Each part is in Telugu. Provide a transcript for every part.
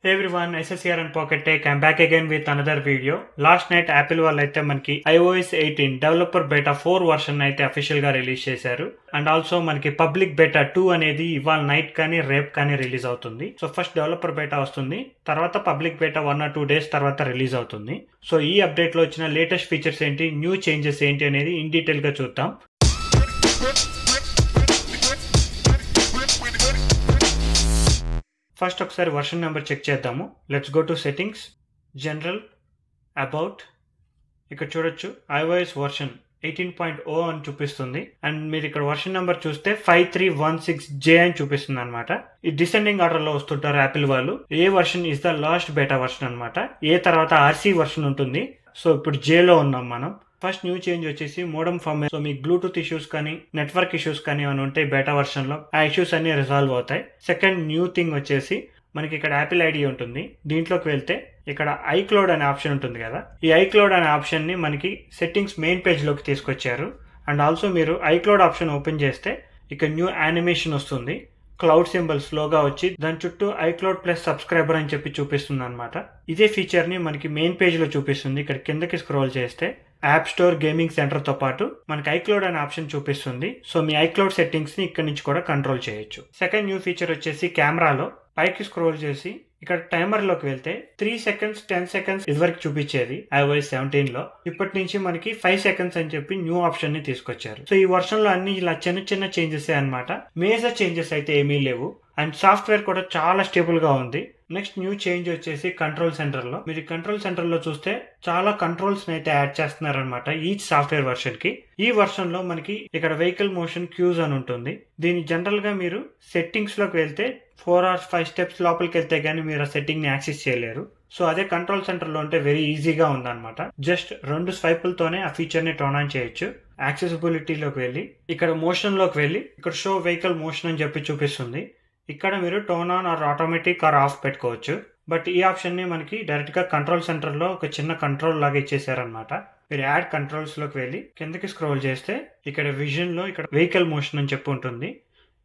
Hey everyone, SSR and Pocket Tech. I'm back again with another video. Last night Apple వాళ్ళు అయితే మనకి iOS 18 డెవలపర్ బెటా 4 వర్షన్ అయితే అఫీషియల్ గా రిలీజ్ చేశారు. అండ్ ఆల్సో మనకి పబ్లిక్ బెటా 2 అనేది ఇవాళ నైట్ కానీ రేపు కానీ రిలీజ్ అవుతుంది. సో ఫస్ట్ డెవలపర్ బెటా వస్తుంది, తర్వాత పబ్లిక్ బెటా 1 or 2 days తర్వాత రిలీజ్ అవుతుంది. సో ఈ అప్డేట్ లో వచ్చిన లేటెస్ట్ ఫీచర్స్ ఏంటి, న్యూ చేంజెస్ ఏంటి అనేది ఇన్ డీటెయిల్ గా చూద్దాం. ఫస్ట్ ఒకసారి వర్షన్ నెంబర్ చెక్ చేద్దాము. Let's go to settings, general, about. ఇక్కడ చూడొచ్చు iOS వర్షన్ 18.0 అని చూపిస్తుంది. అండ్ మీరు ఇక్కడ వర్షన్ నెంబర్ చూస్తే 5316J అని చూపిస్తుంది అనమాట. ఈ డిసెండింగ్ ఆర్డర్ లో వస్తుంటారు యాపిల్ వాళ్ళు. A version is the last beta version అనమాట. ఏ తర్వాత RC వర్షన్ ఉంటుంది. సో ఇప్పుడు J లో ఉన్నాం మనం. ఫస్ట్ న్యూ చేంజ్ వచ్చేసి మోడమ్ ఫార్మేట్. సో మీకు బ్లూటూత్ ఇష్యూస్ కానీ నెట్వర్క్ ఇష్యూస్ కానీ ఏమైనా ఉంటాయి బెటా వర్షన్ లో, ఆ ఇష్యూస్ అన్ని రిజాల్వ్ అవుతాయి. సెకండ్ న్యూ థింగ్ వచ్చేసి మనకి ఇక్కడ యాపిల్ ఐడి ఉంటుంది. దీంట్లోకి వెళ్తే ఇక్కడ iCloud అనే ఆప్షన్ ఉంటుంది కదా, ఈ iCloud అనే ఆప్షన్ ని మనకి సెట్టింగ్స్ మెయిన్ పేజ్ లోకి తీసుకొచ్చారు. అండ్ ఆల్సో మీరు iCloud ఆప్షన్ ఓపెన్ చేస్తే ఇక్కడ న్యూ యానిమేషన్ వస్తుంది. క్లౌడ్ సింబల్ స్లోగా వచ్చి దాని చుట్టూ iCloud ప్లస్ సబ్స్క్రైబర్ అని చెప్పి చూపిస్తుంది అనమాట. ఇదే ఫీచర్ ని మనకి మెయిన్ పేజ్ లో చూపిస్తుంది. ఇక్కడ కిందకి స్క్రోల్ చేస్తే యాప్ స్టోర్, గేమింగ్ సెంటర్ తో పాటు మనకి iCloud అనే ఆప్షన్ చూపిస్తుంది. సో మీ iCloud సెట్టింగ్స్ ని ఇక్కడ నుంచి కూడా కంట్రోల్ చేయొచ్చు. సెకండ్ న్యూ ఫీచర్ వచ్చేసి కెమెరాలో పైకి స్క్రోల్ చేసి ఇక్కడ టైమర్ లోకి వెళ్తే 3 seconds 10 seconds ఇదివరకు చూపించేది iOS 17 లో, ఇప్పటి నుంచి మనకి 5 seconds అని చెప్పి న్యూ ఆప్షన్ ని తీసుకొచ్చారు. సో ఈ వర్షన్ లో అన్ని ఇలా చిన్న చిన్న చేంజెస్ అనమాట. మేజర్ చేంజెస్ అయితే ఏమీ లేవు. అండ్ సాఫ్ట్వేర్ కూడా చాలా స్టేబుల్ గా ఉంది. నెక్స్ట్ న్యూ చేంజ్ వచ్చేసి కంట్రోల్ సెంటర్ లో. మీరు కంట్రోల్ సెంటర్ లో చూస్తే చాలా కంట్రోల్స్ అయితే యాడ్ చేస్తున్నారనమాట ఈచ్ సాఫ్ట్వేర్ వర్షన్ కి. ఈ వర్షన్ లో మనకి ఇక్కడ వెహికల్ మోషన్ క్యూస్ అని ఉంటుంది. దీన్ని జనరల్ గా మీరు సెట్టింగ్స్ లోకి వెళ్తే 4 or 5 steps లోపలికి వెళ్తే గానీ మీరు ఆ సెట్టింగ్ ని యాక్సెస్ చేయలేరు. సో అదే కంట్రోల్ సెంటర్ లో ఉంటే వెరీ ఈజీగా ఉందన్నమాట. జస్ట్ 2 స్వైపులతోనే ఆ ఫీచర్ ని టర్న్ ఆన్ చేయొచ్చు. యాక్సెసిబిలిటీలోకి వెళ్ళి ఇక్కడ మోషన్ లోకి వెళ్ళి ఇక్కడ షో వెహికల్ మోషన్ అని చెప్పి చూపిస్తుంది. ఇక్కడ మీరు turn on or automatic or off పెట్టుకోవచ్చు. బట్ ఈ ఆప్షన్ ని మనకి డైరెక్ట్ గా కంట్రోల్ సెంటర్ లో ఒక చిన్న కంట్రోల్ లాగా ఇచ్చేసారనమాట. మీరు యాడ్ కంట్రోల్స్ లోకి వెళ్ళి కిందకి స్క్రోల్ చేస్తే ఇక్కడ విజన్ లో ఇక్కడ వెహికల్ మోషన్ అని చెప్పి ఉంటుంది.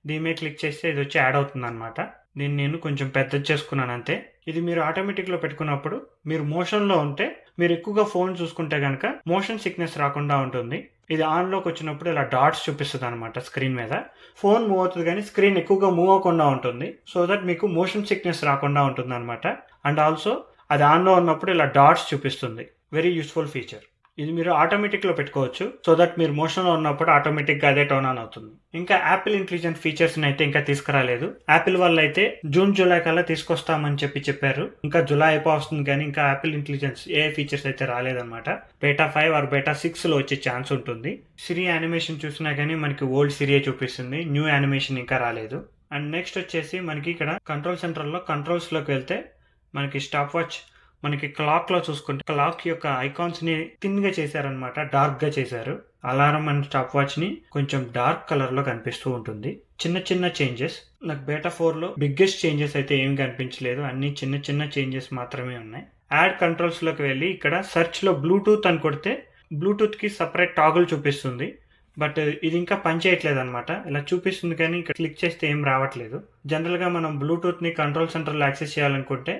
దీని మీద క్లిక్ చేస్తే ఇది వచ్చి యాడ్ అవుతుంది అనమాట. దీన్ని నేను కొంచెం పెద్దది చేసుకున్నాను అంతే. ఇది మీరు ఆటోమేటిక్ లో పెట్టుకున్నప్పుడు మీరు మోషన్ లో ఉంటే మీరు ఎక్కువగా ఫోన్ చూసుకుంటే కనుక మోషన్ సిక్నెస్ రాకుండా ఉంటుంది. ఇది ఆన్ లోకి వచ్చినప్పుడు ఇలా డాట్స్ చూపిస్తుంది అనమాట స్క్రీన్ మీద. ఫోన్ మూవ్ అవుతుంది కానీ స్క్రీన్ ఎక్కువగా మూవ్ అవ్వకుండా ఉంటుంది. సో దట్ మీకు మోషన్ సిక్నెస్ రాకుండా ఉంటుంది అనమాట. అండ్ ఆల్సో అది ఆన్ లో ఉన్నప్పుడు ఇలా డాట్స్ చూపిస్తుంది. Very useful feature. ఇది మీరు ఆటోమేటిక్ లో పెట్టుకోవచ్చు. సో దట్ మీరు మోషన్ లో ఉన్నప్పుడు ఆటోమేటిక్ గా అదే టర్న్ ఆన్ అవుతుంది. ఇంకా యాపిల్ ఇంటెలిజెంట్ ఫీచర్స్ అయితే ఇంకా తీసుకురాలేదు. యాపిల్ వాళ్ళు అయితే జూన్ జూలై కల్లా తీసుకొస్తామని చెప్పారు. ఇంకా జూలై అయిపోతుంది కానీ ఇంకా యాపిల్ ఇంటెలిజెన్స్ ఏ ఫీచర్స్ అయితే రాలేదన్నమాట. బెటా 5 ఆర్ బెటా 6 లో వచ్చే ఛాన్స్ ఉంటుంది. సిరి యానిమేషన్ చూసినా కానీ మనకి ఓల్డ్ సిరియే చూపిస్తుంది. న్యూ యానిమేషన్ ఇంకా రాలేదు. అండ్ నెక్స్ట్ వచ్చేసి మనకి ఇక్కడ కంట్రోల్ సెంటర్ లో కంట్రోల్స్ లోకి వెళ్తే మనకి స్టాప్ వాచ్, మనకి క్లాక్ లో చూసుకుంటే క్లాక్ యొక్క ఐకాన్స్ ని థిన్ గా చేశారనమాట, డార్క్ గా చేశారు. అలారం అండ్ స్టాప్ వాచ్ ని కొంచెం డార్క్ కలర్ లో కనిపిస్తూ ఉంటుంది. చిన్న చిన్న చేంజెస్. నాకు బెటా 4 లో బిగ్గెస్ట్ చేంజెస్ అయితే ఏమి కనిపించలేదు. అన్ని చిన్న చిన్న చేంజెస్ మాత్రమే ఉన్నాయి. యాడ్ కంట్రోల్స్ లోకి వెళ్ళి ఇక్కడ సెర్చ్ లో బ్లూటూత్ అని కొడితే బ్లూటూత్ కి సపరేట్ టాగుల్ చూపిస్తుంది. బట్ ఇది ఇంకా పనిచేయట్లేదు అనమాట. ఇలా చూపిస్తుంది కానీ ఇక్కడ క్లిక్ చేస్తే ఏం రావట్లేదు. జనరల్ గా మనం బ్లూటూత్ ని కంట్రోల్ సెంటర్ లో యాక్సెస్ చేయాలనుకుంటే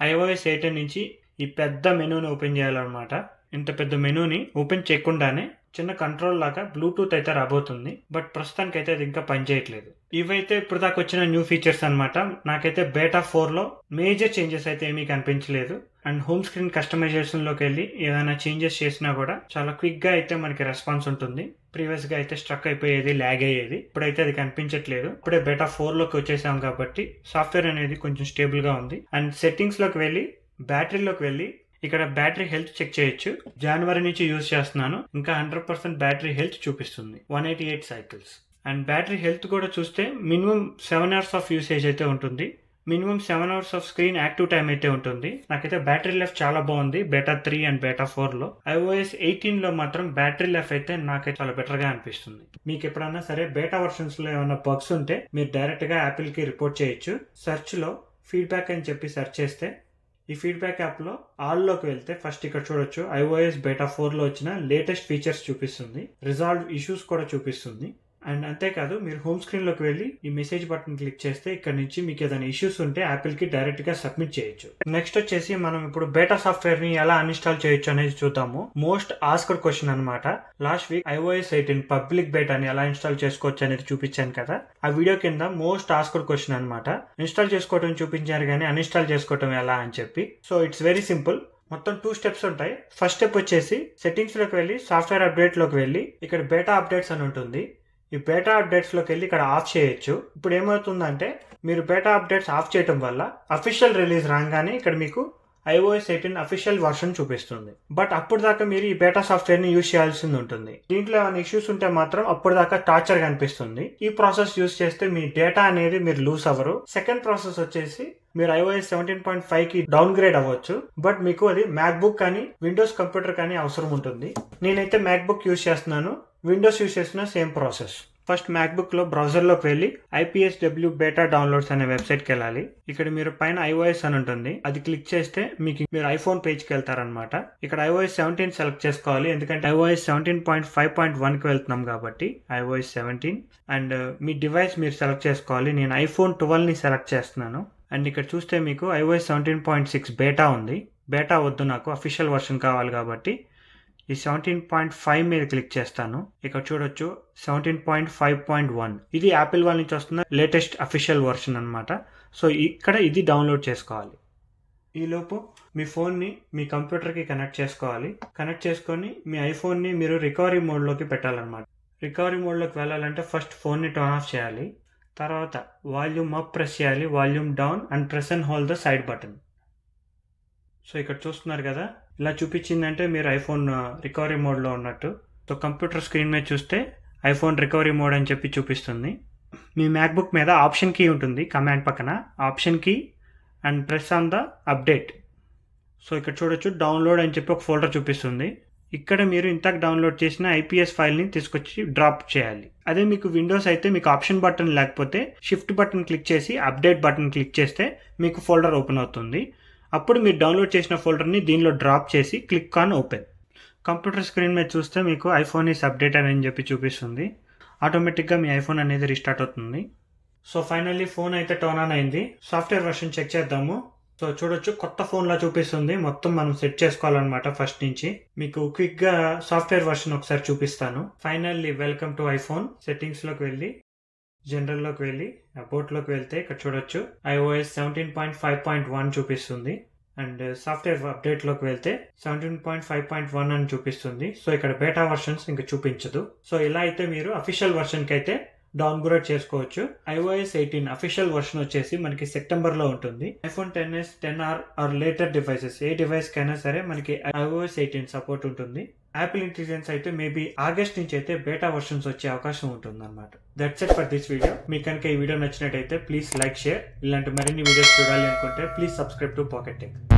iOS 18 నుంచి ఈ పెద్ద మెనూని ఓపెన్ చేయాలన్నమాట. ఇంత పెద్ద మెనూని ఓపెన్ చేయకుండానే చిన్న కంట్రోల్ లాగా బ్లూటూత్ అయితే రాబోతుంది. బట్ ప్రస్తుతానికి అయితే అది ఇంకా పనిచేయట్లేదు. ఇవైతే ఇప్పుడు దాకా వచ్చిన న్యూ ఫీచర్స్ అనమాట. నాకైతే బెటా 4 లో మేజర్ చేంజెస్ అయితే ఏమీ కనిపించలేదు. అండ్ హోమ్ స్క్రీన్ కస్టమైజేషన్ లోకి వెళ్ళి ఏదైనా చేంజెస్ చేసినా కూడా చాలా క్విక్ గా అయితే మనకి రెస్పాన్స్ ఉంటుంది. ప్రీవియస్ గా అయితే స్ట్రక్ అయిపోయేది, ల్యాగ్ అయ్యేది. ఇప్పుడైతే అది కనిపించట్లేదు. ఇప్పుడే బెటా 4 లోకి వచ్చేసాం కాబట్టి సాఫ్ట్వేర్ అనేది కొంచెం స్టేబుల్ గా ఉంది. అండ్ సెట్టింగ్స్ లోకి వెళ్ళి బ్యాటరీలోకి వెళ్ళి ఇక్కడ బ్యాటరీ హెల్త్ చెక్ చేయొచ్చు. జనవరి నుంచి యూజ్ చేస్తున్నాను. ఇంకా 100% బ్యాటరీ హెల్త్ చూపిస్తుంది. 188 cycles. అండ్ బ్యాటరీ హెల్త్ కూడా చూస్తే మినిమం 7 hours ఆఫ్ యూసేజ్ అయితే ఉంటుంది. Minimum 7 hours off screen active time అయితే ఉంటుంది. నాకైతే బ్యాటరీ లైఫ్ చాలా బాగుంది బెటా 3 అండ్ బెటా 4 లో. iOS 18 లో మాత్రం బ్యాటరీ లైఫ్ అయితే నాకైతే చాలా బెటర్ గా అనిపిస్తుంది. మీకు ఎప్పుడన్నా సరే బెటా వర్షన్స్ లో ఏమైనా బగ్స్ ఉంటే మీరు డైరెక్ట్ గా యాపిల్ కి రిపోర్ట్ చేయొచ్చు. సెర్చ్ లో ఫీడ్బ్యాక్ అని చెప్పి సెర్చ్ చేస్తే ఈ ఫీడ్బ్యాక్ యాప్ లో ఆల్ లోకి వెళ్తే ఫస్ట్ ఇక్కడ చూడొచ్చు iOS బెటా 4 లో వచ్చిన లేటెస్ట్ ఫీచర్స్ చూపిస్తుంది. రిజాల్వ్ ఇష్యూస్ కూడా చూపిస్తుంది. అండ్ అంతేకాదు మీరు హోమ్ స్క్రీన్ లోకి వెళ్ళి ఈ మెసేజ్ బటన్ క్లిక్ చేస్తే ఇక్కడ నుంచి మీకు ఏదైనా ఇష్యూస్ ఉంటే యాపిల్ కి డైరెక్ట్ గా సబ్మిట్ చేయొచ్చు. నెక్స్ట్ వచ్చేసి మనం ఇప్పుడు బేటా సాఫ్ట్వేర్ ని ఎలా అన్ఇన్స్టాల్ చేయొచ్చు అనేది చూద్దాము. మోస్ట్ ఆస్క్డ్ క్వశ్చన్ అనమాట. లాస్ట్ వీక్ iOS 18 పబ్లిక్ బేటాని ఎలా ఇన్స్టాల్ చేసుకోవచ్చు అనేది చూపించాను కదా, ఆ వీడియో కింద మోస్ట్ ఆస్క్డ్ క్వశ్చన్ అనమాట. ఇన్స్టాల్ చేసుకోవడం చూపించారు కానీ అన్ఇన్స్టాల్ చేసుకోవడం ఎలా అని చెప్పి. So it's very simple. మొత్తం 2 స్టెప్స్ ఉంటాయి. ఫస్ట్ స్టెప్ వచ్చేసి సెట్టింగ్స్ లోకి వెళ్ళి సాఫ్ట్వేర్ అప్డేట్ లోకి వెళ్ళి ఇక్కడ బేటా అప్డేట్స్ అని ఉంటుంది. ఈ బేటా అప్డేట్స్ లోకి వెళ్ళి ఇక్కడ ఆఫ్ చేయొచ్చు. ఇప్పుడు ఏమవుతుందంటే మీరు బేటా అప్డేట్స్ ఆఫ్ చేయడం వల్ల అఫీషియల్ రిలీజ్ రాగానే ఇక్కడ మీకు iOS 18 అఫీషియల్ వర్షన్ చూపిస్తుంది. బట్ అప్పుడు దాకా మీరు ఈ బేటా సాఫ్ట్వేర్ ని యూజ్ చేయాల్సింది ఉంటుంది. దీంట్లో ఏమైనా ఇష్యూస్ ఉంటే మాత్రం అప్పుడు దాకా టార్చర్ కనిపిస్తుంది. ఈ ప్రాసెస్ యూజ్ చేస్తే మీ డేటా అనేది మీరు లూజ్ అవ్వరు. సెకండ్ ప్రాసెస్ వచ్చేసి మీరు iOS 17.5 కి డౌన్ గ్రేడ్ అవ్వచ్చు. బట్ మీకు అది మ్యాక్బుక్ కానీ విండోస్ కంప్యూటర్ కానీ అవసరం ఉంటుంది. నేనైతే మ్యాక్బుక్ యూజ్ చేస్తున్నాను. విండోస్ యూజ్ చేసిన సేమ్ ప్రాసెస్. ఫస్ట్ మ్యాక్బుక్ లో బ్రౌజర్ లోకి వెళ్ళి IPSW బేటా డౌన్లోడ్స్ అనే వెబ్సైట్ కి వెళ్ళాలి. ఇక్కడ మీరు పైన iOS అని ఉంటుంది, అది క్లిక్ చేస్తే మీరు ఐఫోన్ పేజ్ కి వెళ్తారనమాట. ఇక్కడ iOS 17 సెలెక్ట్ చేసుకోవాలి, ఎందుకంటే iOS 17.5.1 కి వెళ్తున్నాం కాబట్టి iOS 17. అండ్ మీ డివైస్ మీరు సెలెక్ట్ చేసుకోవాలి. నేను iPhone 12 ని సెలెక్ట్ చేస్తున్నాను. అండ్ ఇక్కడ చూస్తే మీకు iOS 17.6 బేటా ఉంది. బేటా వద్దు, నాకు అఫీషియల్ వర్షన్ కావాలి కాబట్టి ఈ 17.5 మీద క్లిక్ చేస్తాను. ఇక్కడ చూడొచ్చు 17.5.1. ఇది యాపిల్ వాళ్ళ నుంచి వస్తున్న లేటెస్ట్ అఫీషియల్ వర్షన్ అనమాట. సో ఇక్కడ ఇది డౌన్లోడ్ చేసుకోవాలి. ఈలోపు మీ ఫోన్ని మీ కంప్యూటర్కి కనెక్ట్ చేసుకోవాలి. కనెక్ట్ చేసుకొని మీ ఐఫోన్ని మీరు రికవరీ మోడ్లోకి పెట్టాలన్నమాట. రికవరీ మోడ్లోకి వెళ్ళాలంటే ఫస్ట్ ఫోన్ని టర్న్ ఆఫ్ చేయాలి. తర్వాత వాల్యూమ్ అప్ ప్రెస్ చేయాలి, volume down and press and hold the side button. So ఇక్కడ చూస్తున్నారు కదా, ఇలా చూపించిందంటే మీరు ఐఫోన్ రికవరీ మోడ్లో ఉన్నట్టు. సో కంప్యూటర్ స్క్రీన్ మీద చూస్తే ఐఫోన్ రికవరీ మోడ్ అని చెప్పి చూపిస్తుంది. మీ మ్యాక్బుక్ మీద ఆప్షన్ కీ ఉంటుంది, కమాండ్ పక్కన option key and press on the update. So ఇక్కడ చూడొచ్చు డౌన్లోడ్ అని చెప్పి ఒక ఫోల్డర్ చూపిస్తుంది. ఇక్కడ మీరు ఇంతకు డౌన్లోడ్ చేసిన ఐపీఎస్ ఫైల్ని తీసుకొచ్చి డ్రాప్ చేయాలి. అదే మీకు విండోస్ అయితే మీకు ఆప్షన్ బటన్ లేకపోతే షిఫ్ట్ బటన్ క్లిక్ చేసి అప్డేట్ బటన్ క్లిక్ చేస్తే మీకు ఫోల్డర్ ఓపెన్ అవుతుంది. అప్పుడు మీరు డౌన్లోడ్ చేసిన ఫోల్డర్ని దీనిలో డ్రాప్ చేసి click on open. Computer screen మీద చూస్తే మీకు ఐఫోన్ ఈస్ అప్డేటెడ్ అని చెప్పి చూపిస్తుంది. ఆటోమేటిక్గా మీ ఐఫోన్ అనేది రీస్టార్ట్ అవుతుంది. సో ఫైనల్లీ ఫోన్ అయితే టర్న్ ఆన్ అయింది. సాఫ్ట్వేర్ వర్షన్ చెక్ చేద్దాము. సో చూడొచ్చు కొత్త ఫోన్లా చూపిస్తుంది. మొత్తం మనం సెట్ చేసుకోవాలన్నమాట ఫస్ట్ నుంచి. మీకు క్విక్గా సాఫ్ట్వేర్ వర్షన్ ఒకసారి చూపిస్తాను. Finally welcome to iPhone. సెట్టింగ్స్లోకి వెళ్ళి జనరల్లోకి వెళ్ళి అబౌట్లోకి వెళ్తే ఇక్కడ చూడొచ్చు iOS 17.5.1 చూపిస్తుంది. అండ్ సాఫ్ట్వేర్ అప్డేట్లోకి వెళ్తే 17.5.1 అని చూపిస్తుంది. సో ఇక్కడ బేటా వర్షన్స్ ఇంకా చూపించదు. సో ఇలా అయితే మీరు అఫీషియల్ వర్షన్కి అయితే డౌన్గ్రేడ్ చేసుకోవచ్చు. iOS 18 అఫీషియల్ వర్షన్ వచ్చేసి మనకి సెప్టెంబర్లో ఉంటుంది. iPhone XS, 10R or later devices A device కైనా సరే మనకి iOS 18 సపోర్ట్ ఉంటుంది. యాపిల్ ఇంటెలిజెన్స్ అయితే మేబీ ఆగస్ట్ నుంచి అయితే బేటా వర్షన్స్ వచ్చే అవకాశం ఉంటుంది అనమాట. That's it for this video. మీకు కనుక ఈ వీడియో నచ్చినట్టయితే ప్లీజ్ లైక్, షేర్. ఇలాంటి మరిన్ని వీడియోస్ చూడాలి అనుకుంటే please subscribe to pocket tech.